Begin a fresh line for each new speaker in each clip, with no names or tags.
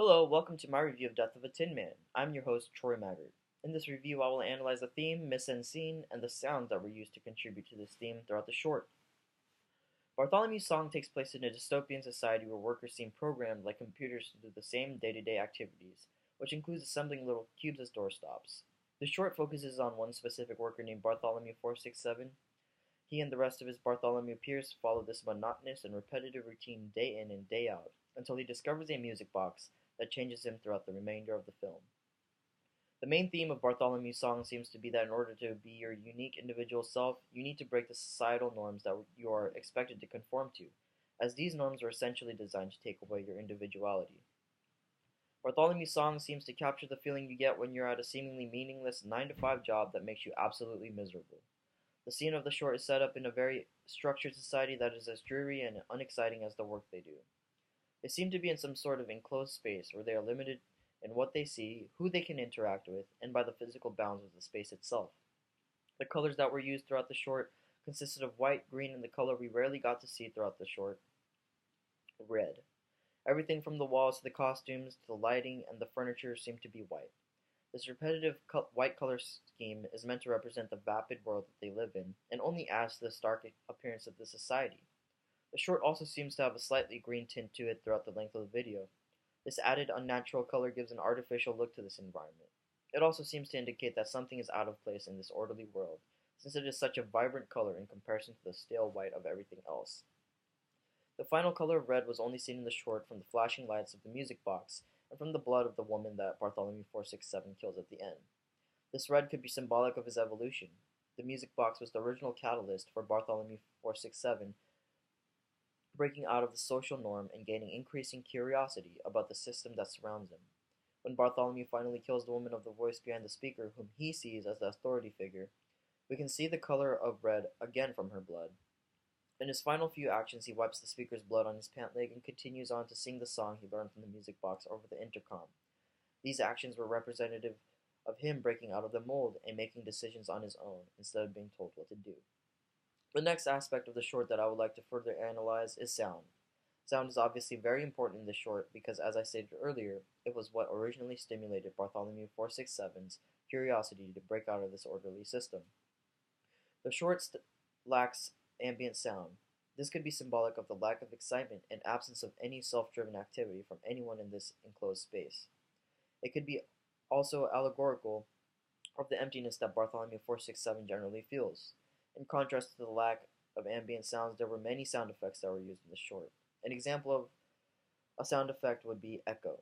Hello, welcome to my review of Death of a Tin Man. I'm your host, Troy Maggart. In this review, I will analyze the theme, mise-en-scene, and the sounds that were used to contribute to this theme throughout the short. Bartholomew Song takes place in a dystopian society where workers seem programmed like computers to do the same day-to-day activities, which includes assembling little cubes as doorstops. The short focuses on one specific worker named Bartholomew 467. He and the rest of his Bartholomew peers follow this monotonous and repetitive routine day in and day out, until he discovers a music box that changes him throughout the remainder of the film. The main theme of Bartholomew's Song seems to be that in order to be your unique individual self, you need to break the societal norms that you are expected to conform to, as these norms are essentially designed to take away your individuality. Bartholomew's Song seems to capture the feeling you get when you're at a seemingly meaningless 9-to-5 job that makes you absolutely miserable. The scene of the short is set up in a very structured society that is as dreary and unexciting as the work they do. They seem to be in some sort of enclosed space where they are limited in what they see, who they can interact with, and by the physical bounds of the space itself. The colors that were used throughout the short consisted of white, green, and the color we rarely got to see throughout the short, red. Everything from the walls to the costumes to the lighting and the furniture seemed to be white. This repetitive white color scheme is meant to represent the vapid world that they live in, and only adds to the stark appearance of the society. The short also seems to have a slightly green tint to it throughout the length of the video. This added unnatural color gives an artificial look to this environment. It also seems to indicate that something is out of place in this orderly world, since it is such a vibrant color in comparison to the stale white of everything else. The final color of red was only seen in the short from the flashing lights of the music box and from the blood of the woman that Bartholomew 467 kills at the end. This red could be symbolic of his evolution. The music box was the original catalyst for Bartholomew 467 breaking out of the social norm and gaining increasing curiosity about the system that surrounds him. When Bartholomew finally kills the woman of the voice behind the speaker, whom he sees as the authority figure, we can see the color of red again from her blood. In his final few actions, he wipes the speaker's blood on his pant leg and continues on to sing the song he learned from the music box over the intercom. These actions were representative of him breaking out of the mold and making decisions on his own instead of being told what to do. The next aspect of the short that I would like to further analyze is sound. Sound is obviously very important in the short because, as I stated earlier, it was what originally stimulated Bartholomew 467's curiosity to break out of this orderly system. The short lacks ambient sound. This could be symbolic of the lack of excitement and absence of any self-driven activity from anyone in this enclosed space. It could be also allegorical of the emptiness that Bartholomew 467 generally feels. In contrast to the lack of ambient sounds, there were many sound effects that were used in the short. An example of a sound effect would be echo.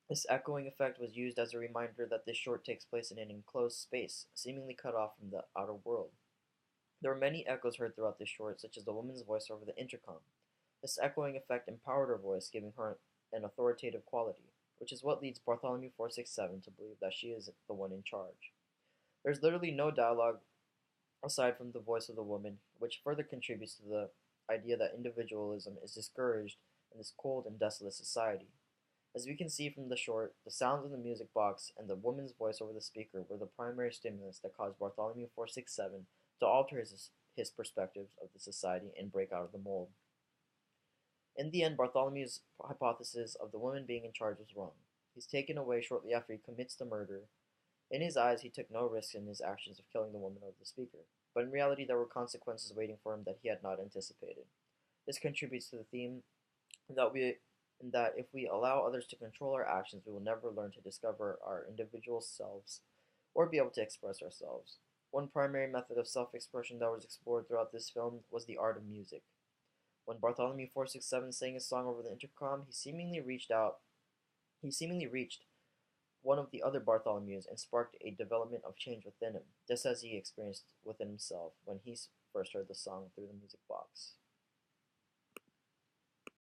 This echoing effect was used as a reminder that this short takes place in an enclosed space, seemingly cut off from the outer world. There were many echoes heard throughout this short, such as the woman's voice over the intercom. This echoing effect empowered her voice, giving her an authoritative quality, which is what leads Bartholomew 467 to believe that she is the one in charge. There's literally no dialogue aside from the voice of the woman, which further contributes to the idea that individualism is discouraged in this cold and desolate society. As we can see from the short, the sounds of the music box and the woman's voice over the speaker were the primary stimulus that caused Bartholomew 467 to alter his perspectives of the society and break out of the mold. In the end, Bartholomew's hypothesis of the woman being in charge was wrong. He's taken away shortly after he commits the murder. In his eyes, he took no risk in his actions of killing the woman over the speaker, but in reality there were consequences waiting for him that he had not anticipated. This contributes to the theme that if we allow others to control our actions, we will never learn to discover our individual selves or be able to express ourselves. One primary method of self-expression that was explored throughout this film was the art of music. When Bartholomew 467 sang his song over the intercom, he seemingly reached one of the other Bartholomews and sparked a development of change within him, just as he experienced within himself when he first heard the song through the music box.